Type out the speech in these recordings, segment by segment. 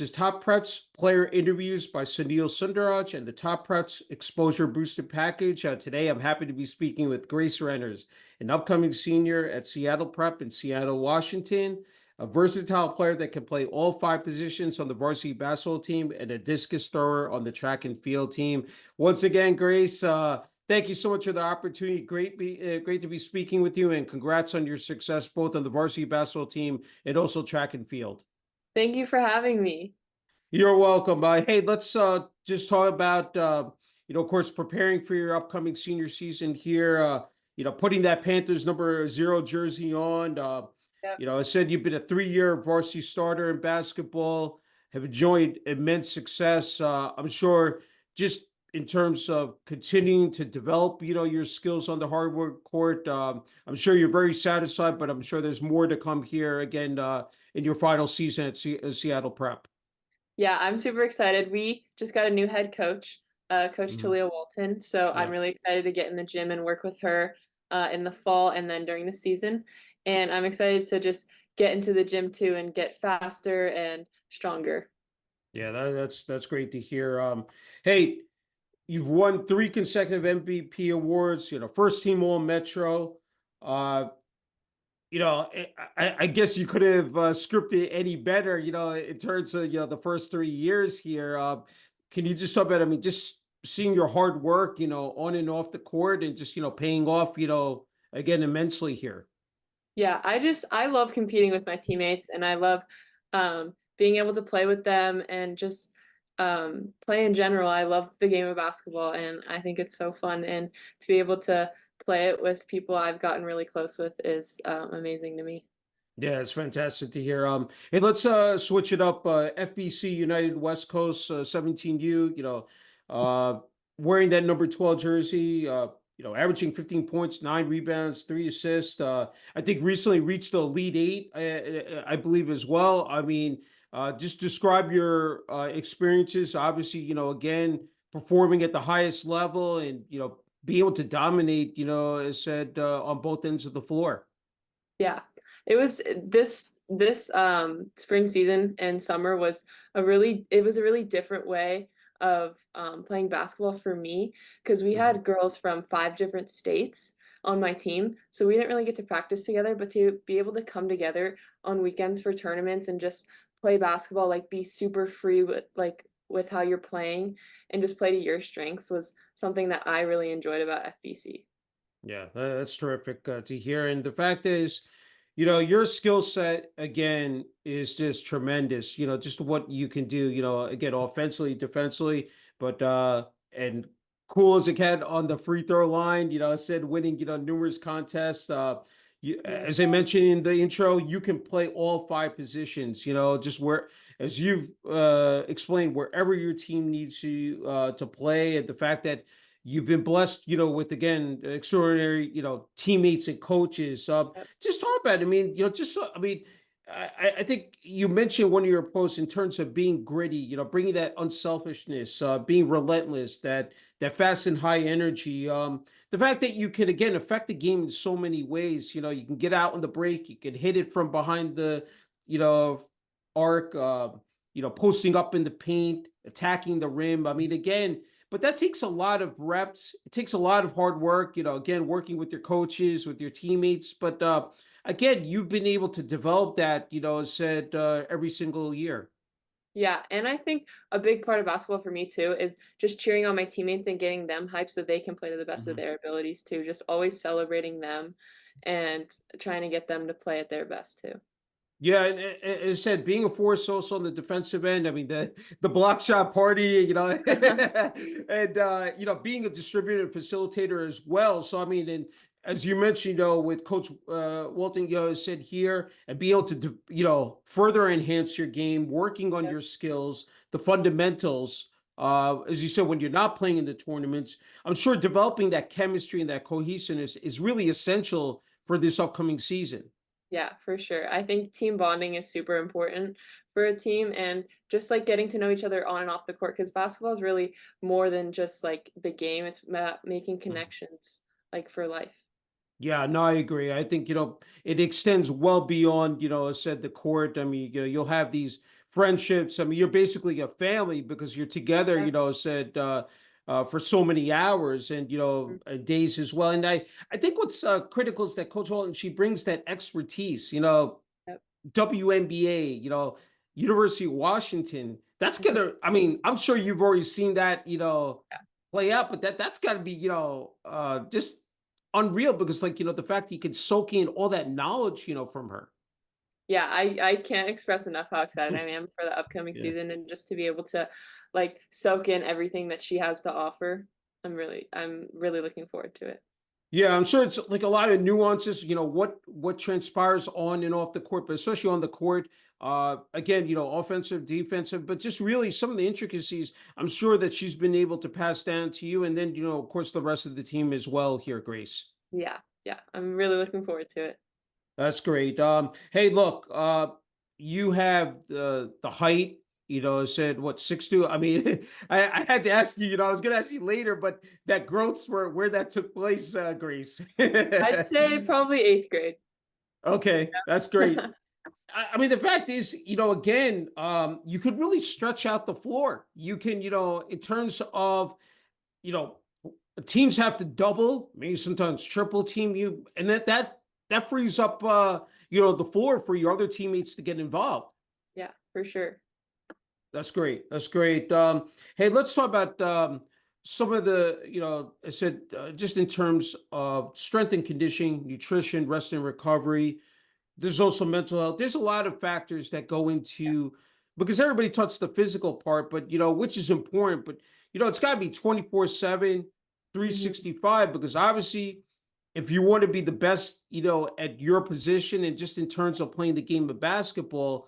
is Top Preps Player Interviews by Sunil Sunder and the Top Preps Exposure Booster Package. Today, I'm happy to be speaking with Grace Renners, an upcoming senior at Seattle Prep in Seattle, Washington, a versatile player that can play all five positions on the varsity basketball team and a discus thrower on the track and field team. Once again, Grace, thank you so much for the opportunity. Great to be speaking with you, and congrats on your success both on the varsity basketball team and also track and field. Thank you for having me. You're welcome. Hey, let's just talk about of course, preparing for your upcoming senior season here. Putting that Panthers number 0 jersey on. Yep. I said you've been a 3-year varsity starter in basketball, have enjoyed immense success. I'm sure just in terms of continuing to develop, your skills on the hardwood court. I'm sure you're very satisfied, but I'm sure there's more to come here again in your final season at Seattle Prep. Yeah, I'm super excited. We just got a new head coach, Coach Mhm. Talia Walton. So I'm Yeah. really excited to get in the gym and work with her in the fall and then during the season. And I'm excited to just get into the gym too and get faster and stronger. Yeah, that's great to hear. Hey, you've won 3 consecutive MVP awards. First team All Metro. Uh, I guess you could have scripted any better. In terms of the first 3 years here. Can you just talk about? I mean, just seeing your hard work, on and off the court, and just paying off, again immensely here. Yeah, I love competing with my teammates and I love being able to play with them and just play in general. I love the game of basketball and I think it's so fun and to be able to play it with people I've gotten really close with is amazing to me. Yeah, it's fantastic to hear. Hey, let's switch it up. FBC United West Coast 17U. Uh, wearing that number 12 jersey. Averaging 15 points, 9 rebounds, 3 assists. I think recently reached the Elite Eight, I believe as well. I mean, just describe your experiences. Obviously, again, performing at the highest level and be able to dominate. As said on both ends of the floor. Yeah. It was this spring season and summer was a really different way of playing basketball for me because we Mhm. had girls from 5 different states on my team. So we didn't really get to practice together, but to be able to come together on weekends for tournaments and just play basketball, like be super free with how you're playing and just play to your strengths was something that I really enjoyed about FBC. Yeah, that's terrific to hear. And the fact is, your skill set again is just tremendous. Just what you can do. Again, offensively, defensively, but and cool as a cat on the free throw line. I said winning. Numerous contests. Yeah. As I mentioned in the intro, you can play all five positions. Just where, as you've explained, wherever your team needs you to play, and the fact that you've been blessed, with again extraordinary, teammates and coaches. Just talk about it. I mean, I mean, I think you mentioned one of your posts in terms of being gritty, bringing that unselfishness, being relentless, that fast and high energy. The fact that you can again affect the game in so many ways. You can get out on the break, you can hit it from behind the, you know, arc. Posting up in the paint, attacking the rim. I mean, again, but that takes a lot of reps. It takes a lot of hard work. Again, working with your coaches, with your teammates. But again, you've been able to develop that. As said every single year. Yeah, and I think a big part of basketball for me too is just cheering on my teammates and getting them hyped so they can play to the best of Mhm. their abilities too. Just always celebrating them and trying to get them to play at their best too. Yeah, and as I said, being a force also on the defensive end. I mean, the block shot party, and being a distributor and facilitator as well. So I mean, and as you mentioned, with Coach Walton, said here, and be able to, further enhance your game, working on Yep. your skills, the fundamentals. As you said, when you're not playing in the tournaments, I'm sure developing that chemistry and that cohesiveness is really essential for this upcoming season. Yeah, for sure. I think team bonding is super important for a team and just like getting to know each other on and off the court because basketball is really more than just like the game. It's about making connections like for life. Yeah, no, I agree. I think, it extends well beyond, as said the court. I mean, you'll have these friendships. I mean, you're basically a family because you're together, Yeah. said for so many hours and Mhm. days as well. And I think what's critical is that Coach Holton, she brings that expertise. Yep. WNBA, University of Washington. That's Mhm. gonna. I mean, I'm sure you've already seen that, Yeah. play out, but that's got to be, just unreal because, like, the fact that you could soak in all that knowledge, from her. Yeah, I can't express enough how excited I am for the upcoming Yeah. season and just to be able to, like, soak in everything that she has to offer. I'm really looking forward to it. Yeah, I'm sure it's like a lot of nuances, what transpires on and off the court, but especially on the court. Again, offensive, defensive, but just really some of the intricacies. I'm sure that she's been able to pass down to you, and then of course, the rest of the team as well. Here, Grace. Yeah, yeah, I'm really looking forward to it. That's great. Hey, look, you have the height. Said what 6'2". I mean, I had to ask you. I was going to ask you later, but that growth's where that took place, Grace. I'd say probably 8th grade. Okay, that's great. I mean, the fact is, again, you could really stretch out the floor. You can, in terms of, you know, teams have to double, maybe sometimes triple team you, and that frees up, the floor for your other teammates to get involved. Yeah, for sure. That's great. That's great. Hey, let's talk about some of the, I said just in terms of strength and conditioning, nutrition, rest and recovery. There's also mental health. There's a lot of factors that go into because everybody talks the physical part, but which is important, but it's got to be 24/7, Mhm. 365 because obviously if you want to be the best, at your position and just in terms of playing the game of basketball,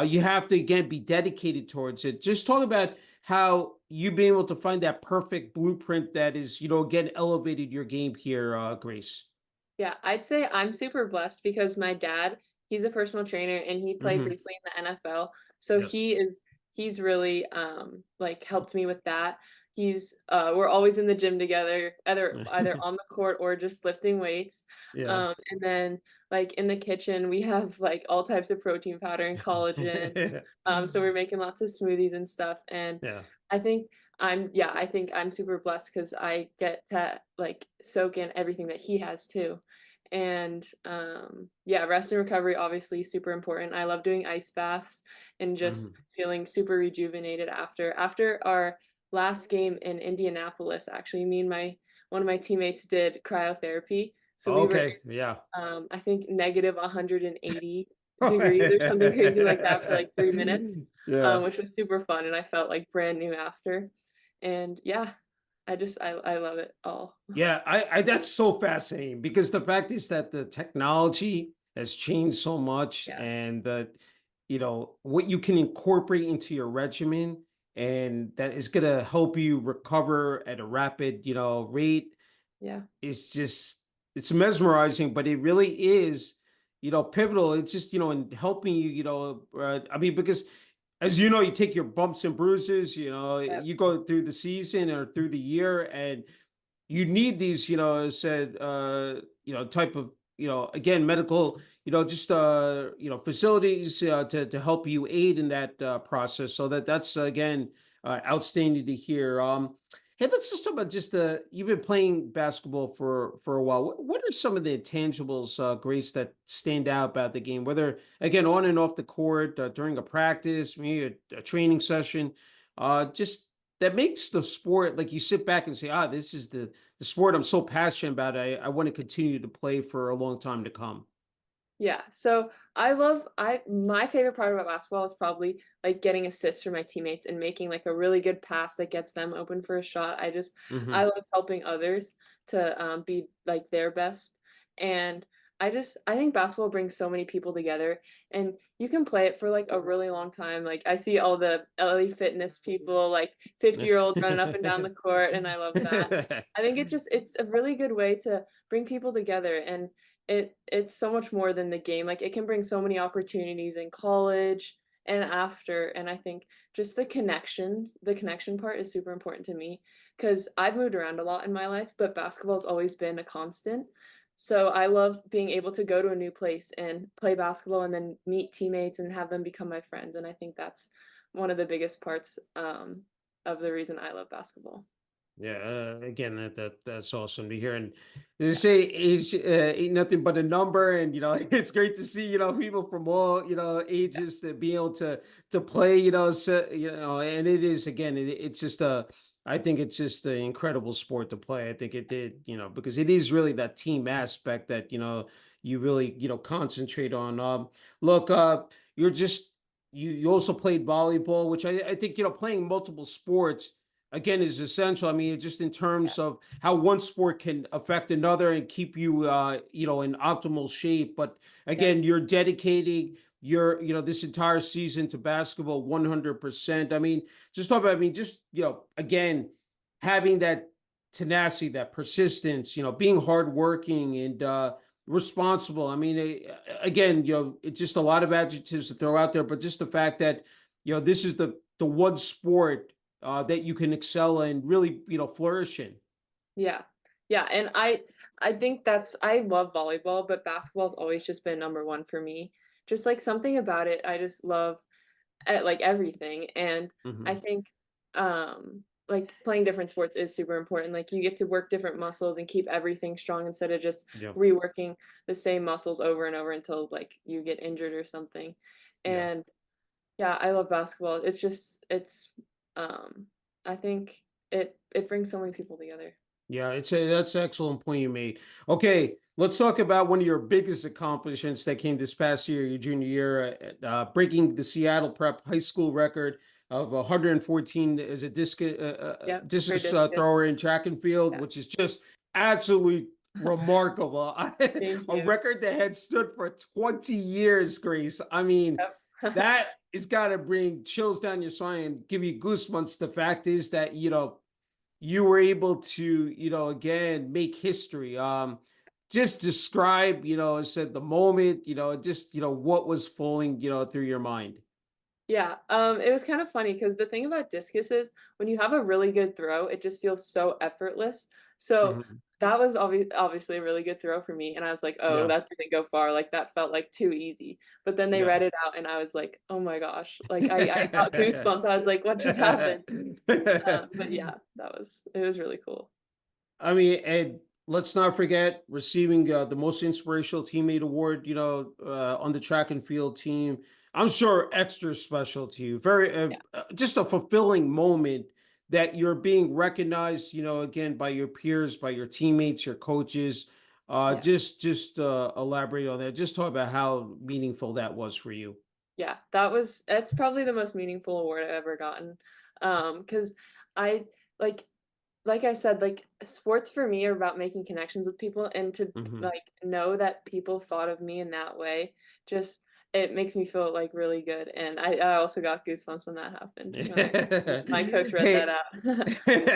you have to again be dedicated towards it. Just talk about how you've been able to find that perfect blueprint that is, again elevated your game here, Grace. Yeah, I'd say I'm super blessed because my dad, he's a personal trainer and he played Hmm. briefly in the NFL. So Yes. he's really like helped me with that. We're always in the gym together, either on the court or just lifting weights. Yeah. And then like in the kitchen, we have like all types of protein powder and collagen. So we're making lots of smoothies and stuff. And Yeah. I think I think I'm super blessed because I get to like soak in everything that he has too. And yeah, rest and recovery obviously super important. I love doing ice baths and just Mhm. feeling super rejuvenated after our last game in Indianapolis. Actually, me and my one of my teammates did cryotherapy. So we were Okay. Yeah. I think negative 180 degrees or something crazy like that for like 3 minutes, Yeah. which was super fun, and I felt like brand new after. And yeah, I love it all. Yeah. I that's so fascinating because the fact is that the technology has changed so much Yeah, and that, what you can incorporate into your regimen and that is gonna help you recover at a rapid, rate yeah, is just it's mesmerizing, but it really is, pivotal. It's just, in helping you, I mean, because as you know, you take your bumps and bruises, yep, you go through the season or through the year and you need these, as said, type of, again, medical, just, facilities to help you aid in that process. So that's again outstanding to hear. Hey, let's just talk about just you've been playing basketball for a while. What are some of the intangibles, Grace, that stand out about the game? Whether again on and off the court, during a practice, maybe a training session, just that makes the sport like you sit back and say, this is the sport I'm so passionate about. I want to continue to play for a long time to come. yeah. So I my favorite part about basketball is probably like getting assists from my teammates and making like a really good pass that gets them open for a shot. I Hmm. love helping others to be like their best. And I think basketball brings so many people together and you can play it for like a really long time. Like I see all the LA fitness people, like 50-year-olds running up and down the court, and I love that. I think it's a really good way to bring people together, and it's so much more than the game. Like it can bring so many opportunities in college and after. And I think just the connection part is super important to me because I've moved around a lot in my life, but basketball's always been a constant. So I love being able to go to a new place and play basketball and then meet teammates and have them become my friends. And I think that's one of the biggest parts of the reason I love basketball. Yeah, again, that's awesome to hear. And they Yeah. say age ain't nothing but a number, and it's great to see people from all Yeah. ages to be able to play. So, and it is again, it's just a. I think it's just an incredible sport to play. I think it did, because it is really that team aspect that you really concentrate on. Look, you're just you also played volleyball, which I think playing multiple sports again is essential. I mean, just in Yeah. terms of how one sport can affect another and keep you, in optimal shape. But Yep. again, you're dedicating this entire season to basketball 100%. I mean, just talk about, I mean, just, again, having that tenacity, that persistence, being hardworking and, responsible. I mean, again, it's just a lot of adjectives to throw out there, but just the fact that, this is the one sport that you can excel and really, flourish in. Yeah. Yeah, and I think that's I love volleyball, but basketball's always just been number 1 for me. Just, like, something about it, I just love, like, everything, and I Hmm. think, like, playing different sports is super important, like, you get to work different muscles and keep everything strong instead of just Yeah. reworking the same muscles over and over until, like, you get injured or something, Yeah. and yeah, I love basketball. It's just um, I think it brings so many people together. Yeah, that's an excellent point you made. Okay, let's talk about one of your biggest accomplishments that came this past year, your junior year, breaking the Seattle Prep high school record of 114 as a Yep, for discus discus. thrower in track and field, Yeah. which is just absolutely remarkable. Thank A you. record that had stood for 20 years, Grace. I mean, Yep. that is got to bring chills down your spine and give you goosebumps. The fact is that, you were able to, again, make history. Just describe, said the moment, just, what was flowing, through your mind. Yeah, it was kind of funny because the thing about discus is when you have a really good throw, it just feels so effortless. So Mhm. that was obviously a really good throw for me, and I was like, "Oh, Yeah. that didn't go far, like, that felt, like, too easy." But then they Yeah. read it out, and I was like, "Oh my gosh." Like, I got goosebumps, I was like, "What just happened?" But yeah, it was really cool. I mean, and let's not forget receiving the most inspirational teammate award, on the track and field team. I'm sure extra special to you. Very, Yeah, just a fulfilling moment that you're being recognized, again, by your peers, by your teammates, your coaches. yeah. Just elaborate on that. Just talk about how meaningful that was for you. Yeah, that's probably the most meaningful award I've ever gotten. Because I like like I said, like, sports for me are about making connections with people and to, Hmm. like, know that people thought of me in that way, just it makes me feel, like, really good, and I also got goosebumps when that happened, when my coach read that Hey,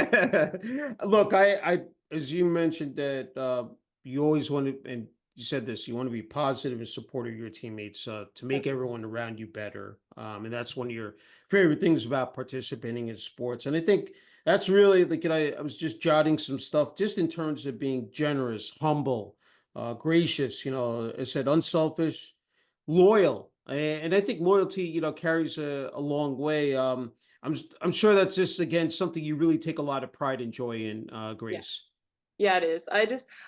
out. look, as you mentioned that you always want to, and you said this, you want to be positive and supportive of your teammates to make Yep, everyone around you better. And that's one of your favorite things about participating in sports. And I think that's really like, I was just jotting some stuff just in terms of being generous, humble, gracious, I said unselfish, loyal. And I think loyalty, carries a long way. I'm sure that's just again something you really take a lot of pride and joy in, yeah. Grace. Yeah, it is.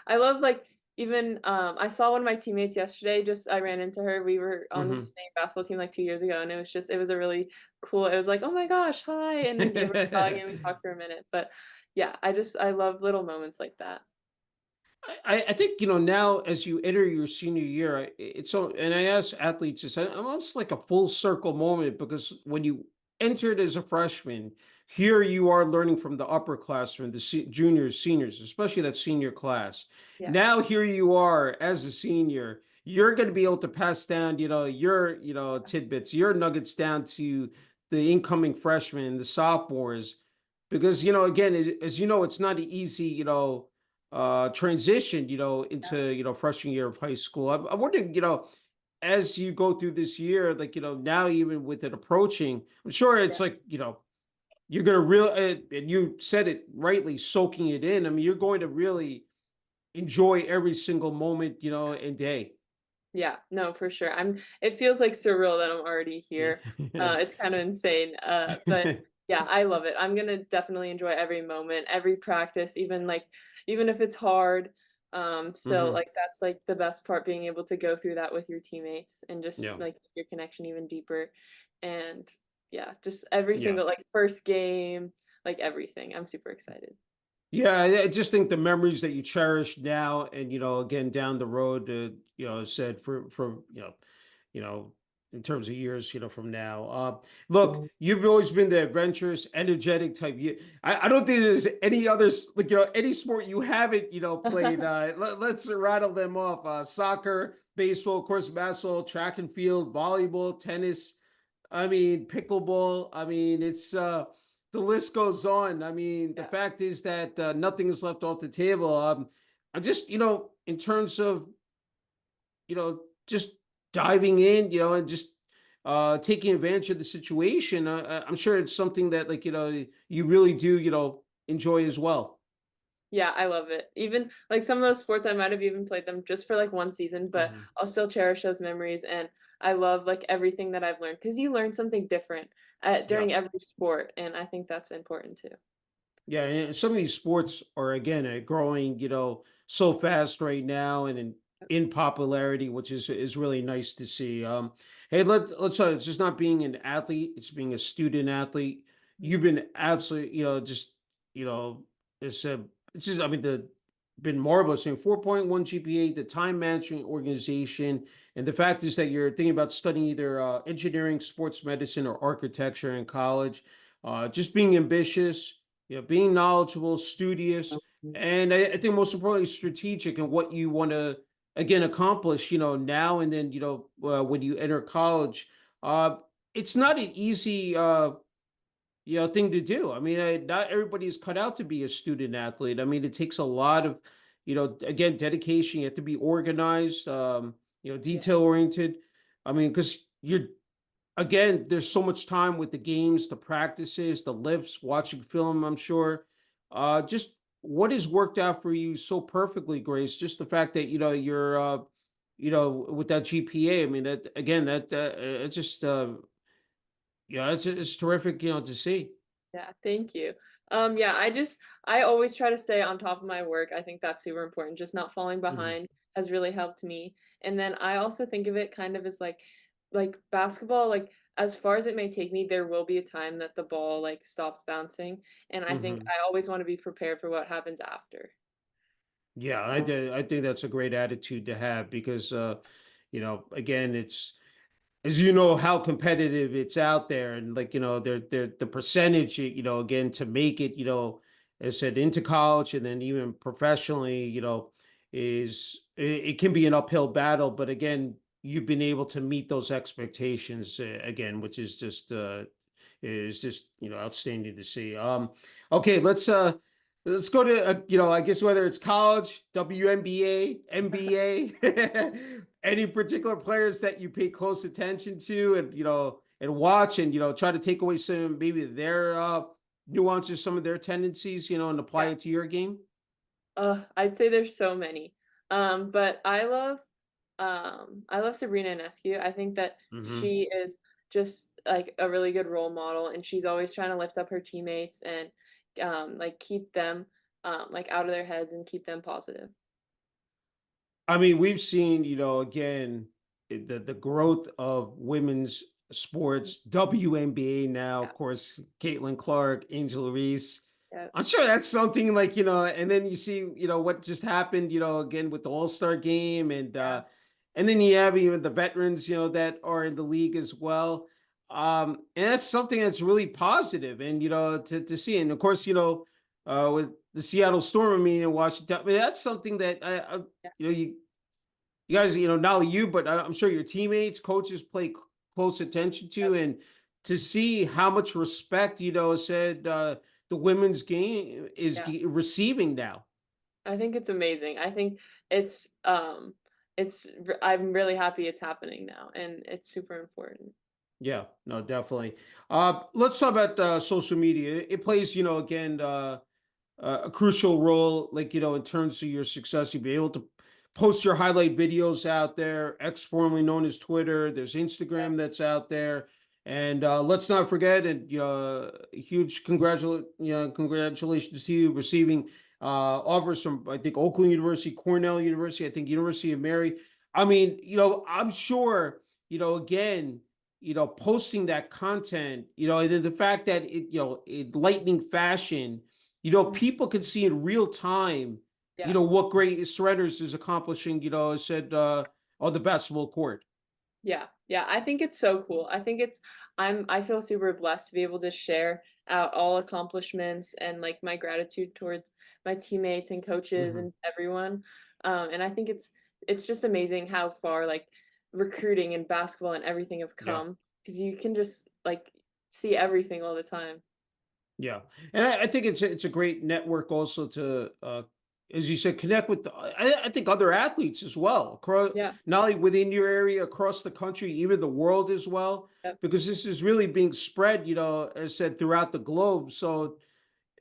I love, like, even, I saw one of my teammates yesterday, just I ran into her, we were on the Hmm. same basketball team, like, 2 years ago, and it was a really cool it was like, "Oh my gosh, hi," and we gave her a hug, and we talked for a minute, but, yeah, I love little moments like that. I think now as you enter your senior year, it's so, and I ask athletes this, almost like a full circle moment because when you entered as a freshman, here you are learning from the upperclassmen, the juniors, seniors, especially that senior class. Yeah, Now here you are as a senior, you're going to be able to pass down, your tidbits, your nuggets down to the incoming freshmen, the sophomores, because again, as you know, it's not an easy transition, yeah, into, freshman year of high school. I'm wondering, as you go through this year, like, now even with it approaching, I'm sure yeah, it's like, you're going to really, and you said it rightly, soaking it in. I mean, you're going to really enjoy every single moment, and day. Yeah, no, for sure. It feels like surreal that I'm already here. It's kind of insane. But yeah, I love it. I'm gonna definitely enjoy every moment, every practice, even if it's hard. So Hmm. like that's like the best part, being able to go through that with your teammates and just Yeah. like your connection even deeper. And yeah, just every Yeah. single like first game, like everything. I'm super excited. Yeah, I just think the memories that you cherish now, and again down the road, said for you know, in terms of years, from now. Look, you've always been the adventurous, energetic type. I don't think there's any others like any sport you haven't played. Let's rattle them off: soccer, baseball, of course, basketball, track and field, volleyball, tennis. I mean, pickleball. I mean, it's the list goes on. I mean, the Yeah. fact is that nothing is left off the table. I'm just, in terms of, just diving in, and just taking advantage of the situation. I'm sure it's something that, like, you really do, enjoy as well. Yeah, I love it. Even like some of those sports, I might have even played them just for like one season, but Mhm. I'll still cherish those memories. And I love like everything that I've learned because you learn something different Yeah. during every sport. And I think that's important too. Yeah, and some of these sports are again growing, so fast right now, and in popularity, which is really nice to see. Hey, let's it's just not being an athlete; it's being a student athlete. You've been absolutely, just it's it's just, I mean, the been marvelous. In 4.1 GPA, the time management organization, and the fact is that you're thinking about studying either engineering, sports medicine, or architecture in college. Just being ambitious, being knowledgeable, studious, and I think most importantly, strategic in what you want to again accomplish. Now and then. When you enter college, uh, it's not an easy thing to do. I mean, not everybody's cut out to be a student athlete. I mean, it takes a lot of again, dedication. You have to be organized, Yeah. detail oriented. I mean, because you're again, there's so much time with the games, the practices, the lifts, watching film, I'm sure. Just what has worked out for you so perfectly, Grace? Just the fact that, you're, with that GPA. I mean, that again, that it's just, yeah, it's terrific, to see. Yeah, thank you. Yeah, I always try to stay on top of my work. I think that's super important. Just not falling Hmm. behind has really helped me. And then I also think of it kind of as like basketball, like as far as it may take me, there will be a time that the ball like stops bouncing. And I think Hmm. I always want to be prepared for what happens after. Yeah, I think that's a great attitude to have because, again, it's as you know how competitive it's out there, and like they're the percentage, again, to make it, as I said, into college and then even professionally, it can be an uphill battle, but again, you've been able to meet those expectations, again, which is just outstanding to see. Okay, let's go to I guess whether it's college, WNBA, NBA, any particular players that you pay close attention to, and and watch, and try to take away some maybe their nuances, some of their tendencies, and apply Yeah. it to your game. I'd say there's so many. But I love Sabrina Ionescu. I think that Hmm. she is just like a really good role model, and she's always trying to lift up her teammates and like keep them like out of their heads and keep them positive. I mean, we've seen, again, the growth of women's sports, WNBA now, Yeah, of course, Caitlin Clark, Angela Reese. yeah, I'm sure that's something like, and then you see, what just happened, again with the All-Star game, yeah, and then you have even the veterans, that are in the league as well. And that's something that's really positive, and to see. And of course, with the Seattle Storm, I mean, in Washington, I mean, that's something that yeah, you guys, not only you, but I'm sure your teammates, coaches play close attention yeah. to, and to see how much respect, said the women's game is Yeah. receiving now. I think it's amazing. I think it's I'm really happy it's happening now, and it's super important. Yeah, no, definitely. Let's talk about social media. It plays, again, a crucial role, like, in terms of your success. You'll be able to post your highlight videos out there. X, formerly known as Twitter. There's Yeah, Instagram that's out there. And let's not forget, and huge congratulations to you receiving offers from, I think, Oakland University, Cornell University, I think University of Mary. I mean, I'm sure, again, posting that content, and then the fact that in lightning fashion, mhm, people can see in real time, yeah. what great Renners is accomplishing, I said, on the basketball court. Yeah, yeah, I think it's so cool. I feel super blessed to be able to share out all accomplishments and like my gratitude towards my teammates and coaches Hmm. and everyone. And I think it's just amazing how far like recruiting and basketball and everything have Yeah. come because you can just like see everything all the time. Yeah, and I think it's a great network also to, as you said, connect with. I think other athletes as well, Yeah, not only within your area, across the country, even the world as well, yep, because this is really being spread, as said, throughout the globe. So,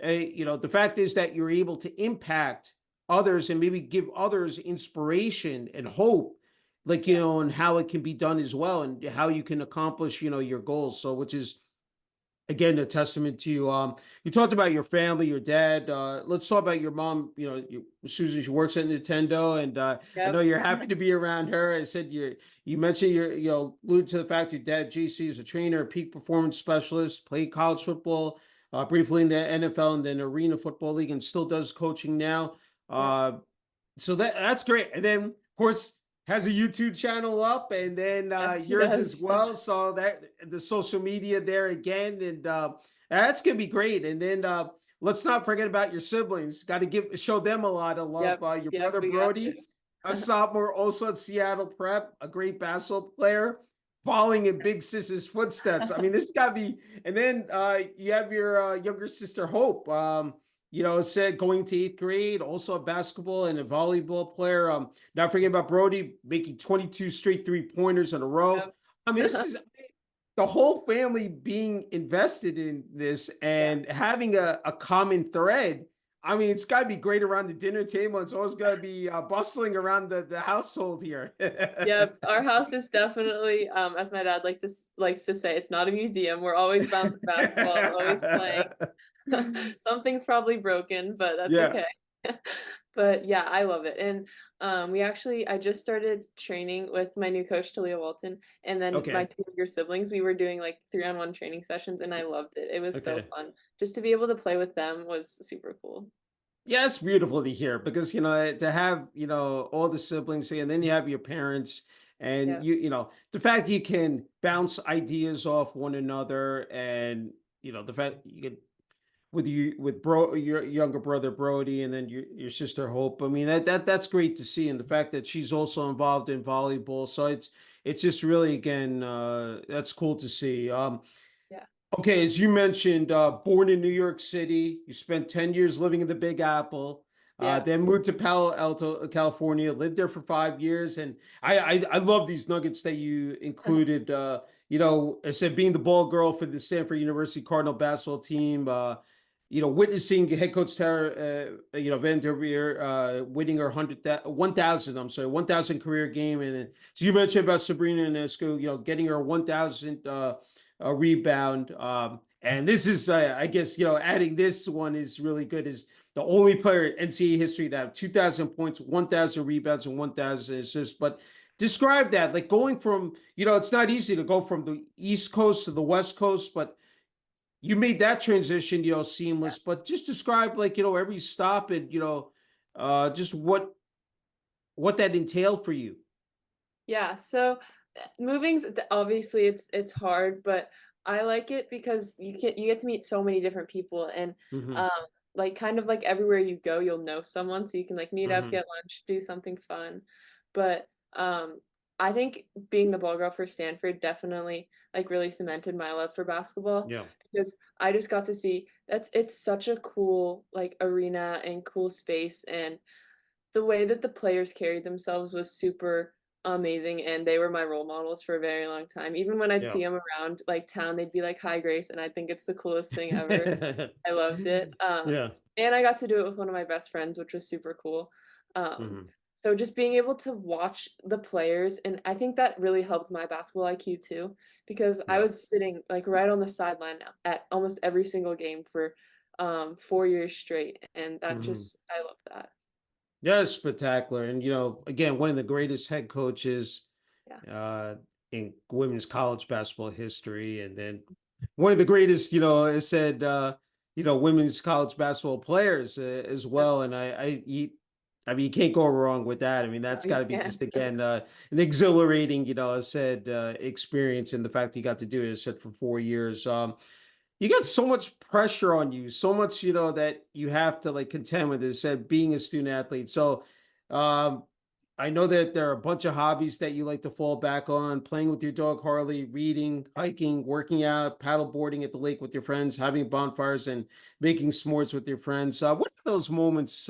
the fact is that you're able to impact others and maybe give others inspiration and hope, like, yeah, and how it can be done as well, and how you can accomplish, your goals. So, which is again a testament to you. You talked about your family, your dad. Let's talk about your mom. Susan, she works at Nintendo, and I know yep, you're happy to be around her. I said you mentioned your, alluded to the fact your dad, JC, is a trainer, a peak performance specialist, played college football, briefly in the NFL and then Arena Football League, and still does coaching now. yep. uh so that's great. And then, of course, has a YouTube channel up, and then Yes, he yours as does. well. So that the social media there again, and that's gonna be great. And then let's not forget about your siblings. Got to show them a lot of love. Yep, Your yep, brother we got Brody, a to. sophomore, also at Seattle Prep, a great basketball player, following in big sister's footsteps. I mean, this got to be. And then you have your younger sister Hope. Said going to eighth grade, also a basketball and a volleyball player. Not forgetting about Brody making 22 straight 3-pointers in a row. Yep. I mean, this is the whole family being invested in this Yeah. and having a common thread. I mean, it's got to be great around the dinner table. It's always got to be bustling around the household here. Yep, our house is definitely, as my dad likes to say, it's not a museum. We're always bouncing basketballs, always playing. Something's probably broken, but that's Yeah. okay. But yeah, I love it. And I just started training with my new coach, Talia Walton, and then my Okay. two younger siblings. We were doing like 3-on-1 training sessions, and I loved it. It was so Okay. fun. Just to be able to play with them was super cool. Yeah, it's beautiful to hear because to have all the siblings, and then you have your parents, and Yeah, the fact you can bounce ideas off one another, and the fact you can with your younger brother Brody, and then your sister Hope. I mean, that's great to see, and the fact that she's also involved in volleyball. So it's just really, again, that's cool to see. yeah, Okay, as you mentioned, born in New York City, you spent 10 years living in the Big Apple, yeah. then moved to Palo Alto, California, lived there for 5 years. And I love these nuggets that you included. I said being the ball girl for the Stanford University Cardinal basketball team, witnessing head coach Tara, Van Derveer, winning her 1,000, I'm sorry, 1,000 career game. And then, so you mentioned about Sabrina Ionescu, getting her 1,000 a rebound. And this is, I guess, adding this one is really good. Is the only player in NCAA history to have 2,000 points, 1,000 rebounds, and 1,000 assists. But describe that, like going from, it's not easy to go from the East Coast to the West Coast, but you made that transition, seamless. But just describe, like, every stop, and just what that entailed for you. Yeah, so obviously it's hard, but I like it because you get to meet so many different people and Hmm. um like kind of like everywhere you go you'll know someone so you can like meet up, Hmm. get lunch, do something fun. But I think being the ball girl for Stanford definitely like really cemented my love for basketball Yeah. because I just got to see it's such a cool like arena and cool space and the way that the players carried themselves was super amazing, and they were my role models for a very long time. Even when I'd Yeah. see them around, like, town, they'd be like, "Hi, Grace," and I think it's the coolest thing ever. I loved it, Yeah. and I got to do it with one of my best friends, which was super cool. Mhm. So just being able to watch the players, and I think that really helped my basketball IQ too, because I Yeah. was sitting, like, right on the sideline at almost every single game for, 4 years straight, and that Mhm. just I love that. Yeah, it's spectacular. And, again, one of the greatest head coaches Yeah. uh, in women's college basketball history. And then one of the greatest, I said, women's college basketball players as Yep. well. And I mean, you can't go wrong with that. I mean, No, that's got you to be can't. just, again, an exhilarating, I said, experience. And the fact that you got to do it, I said, for 4 years. You got so much pressure on you, so much, that you have to like contend with, as said, being a student athlete. So, um, I know that there are a bunch of hobbies that you like to fall back on: playing with your dog Harley, reading, hiking, working out, paddle boarding at the lake with your friends, having bonfires, and making s'mores with your friends. What are those moments?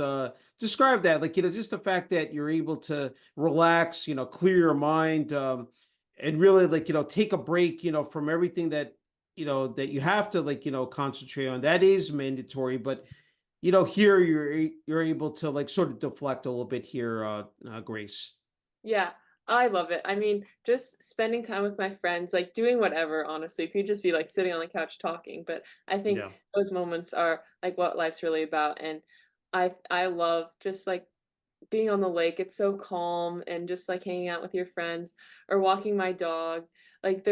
Describe that, like, just the fact that you're able to relax, clear your mind, and really, like, take a break, from everything that you have to, like, concentrate on. That is mandatory, but here you're able to, like, sort of deflect a little bit here, Grace. Yeah, I love it. I mean, just spending time with my friends, like, doing whatever, honestly. It could just be, like, sitting on the couch talking, but I think Yeah. those moments are, like, what life's really about, and I love just, like, being on the lake. It's so calm, and just, like, hanging out with your friends or walking my dog. Like,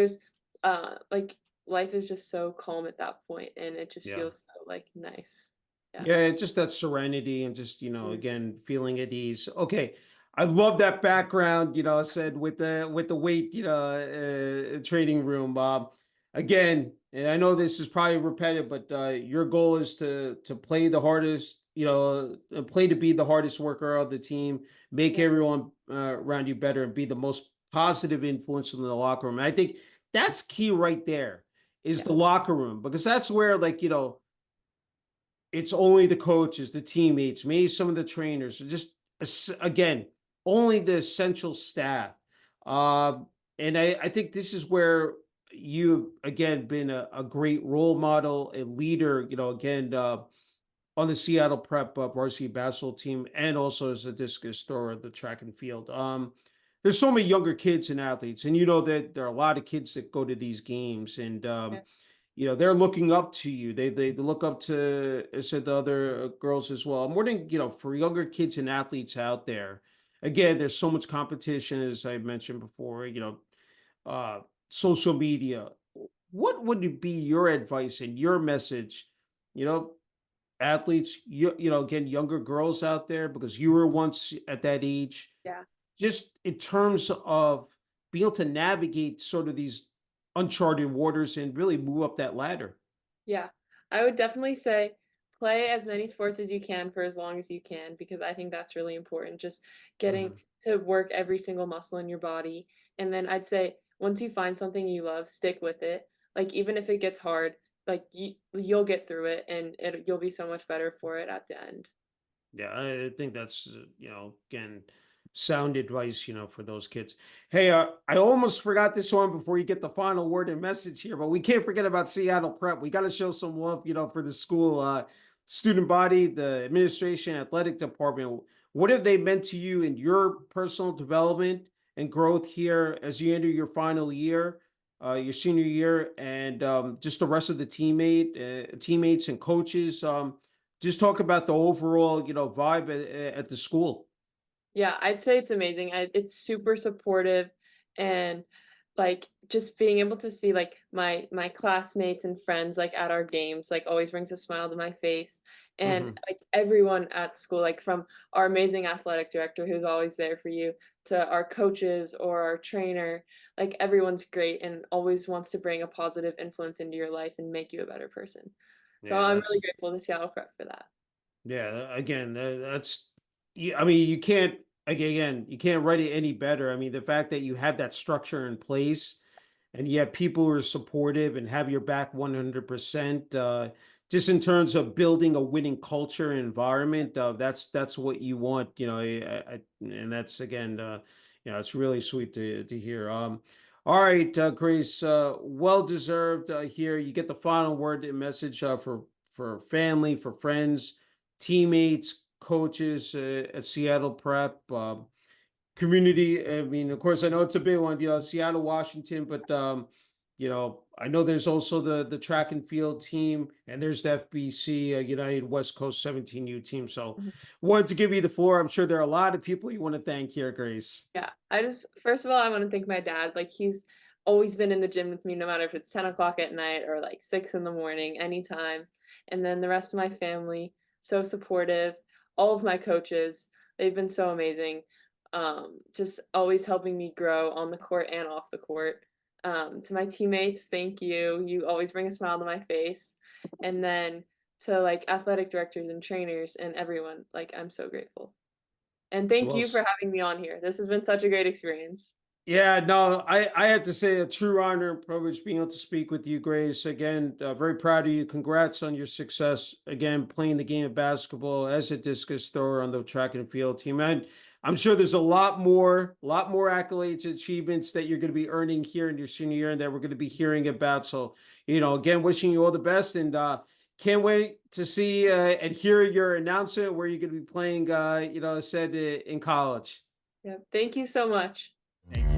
like, life is just so calm at that point, and it just Yeah. feels so, like, nice. Yeah. Yeah, just that serenity and just, Mm, again, feeling at ease. Okay. I love that background, I said, with the weight, training room. Again, and I know this is probably repetitive, but your goal is to play the hardest, play to be the hardest worker of the team, make yeah, everyone around you better, and be the most positive influence in the locker room. And I think that's key right there, is yeah, the locker room, because that's where, like, it's only the coaches, the teammates, maybe some of the trainers, just again, only the essential staff. And I think this is where you've, again, been a great role model, a leader, again, on the Seattle Prep varsity basketball team, and also as a discus thrower of the track and field. There's so many younger kids and athletes, and that there are a lot of kids that go to these games, and yeah, they're looking up to you. They look up to, I said, the other girls as well. I'm wondering, for younger kids and athletes out there. Again, there's so much competition, as I mentioned before. Social media. What would it be your advice and your message? You know, athletes, again, younger girls out there, because you were once at that age, yeah. just in terms of being able to navigate sort of these uncharted waters and really move up that ladder. Yeah, I would definitely say play as many sports as you can for as long as you can, because I think that's really important. Just getting Mhm. to work every single muscle in your body. And then I'd say once you find something you love, stick with it. Like, even if it gets hard, like, you'll get through it, and you'll be so much better for it at the end. Yeah, I think that's, again, sound advice, for those kids. Hey, I almost forgot this one before you get the final word and message here, but we can't forget about Seattle Prep. We got to show some love, for the school, student body, the administration, athletic department. What have they meant to you in your personal development and growth here as you enter your final year, your senior year, and just the rest of the teammates and coaches? Just talk about the overall, vibe at the school. Yeah, I'd say it's amazing. It's super supportive, and, like, just being able to see, like, my classmates and friends, like, at our games, like, always brings a smile to my face, and, Mhm. like, everyone at school, like, from our amazing athletic director who's always there for you, to our coaches or our trainer, like, everyone's great and always wants to bring a positive influence into your life and make you a better person. So Yeah, I'm really that's grateful to Seattle Prep for that. yeah. Again, that's. I mean, you can't, again, you can't write it any better. I mean, the fact that you have that structure in place, and you have people who are supportive and have your back 100%. Just in terms of building a winning culture and environment, that's what you want. And that's, again, Yeah, it's really sweet to hear. All right, Grace, well deserved here. You get the final word and message for family, for friends, teammates, coaches at Seattle Prep. Community. I mean, of course, I know it's a big one, Seattle, Washington, but I know there's also the track and field team, and there's the FBC United West Coast 17U team. So, Mhm. wanted to give you the floor. I'm sure there are a lot of people you want to thank here, Grace. Yeah, I just first of all, I want to thank my dad. Like he's always been in the gym with me, no matter if it's 10 o'clock at night or like 6 in the morning, anytime. And then the rest of my family, so supportive. All of my coaches, they've been so amazing. Just always helping me grow on the court and off the court. To my teammates, thank you. You always bring a smile to my face. And then to like athletic directors and trainers and everyone, like I'm so grateful. And thank Well, you for having me on here. This has been such a great experience. yeah, no, I have to say a true honor and privilege being able to speak with you, Grace. Again, very proud of you. Congrats on your success. Again, playing the game of basketball as a discus thrower on the track and field team. And I'm sure there's a lot more accolades and achievements that you're going to be earning here in your senior year and that we're going to be hearing about. So, again, wishing you all the best and can't wait to see and hear your announcement where you're going to be playing, said in college. Yeah, thank you so much. Thank you.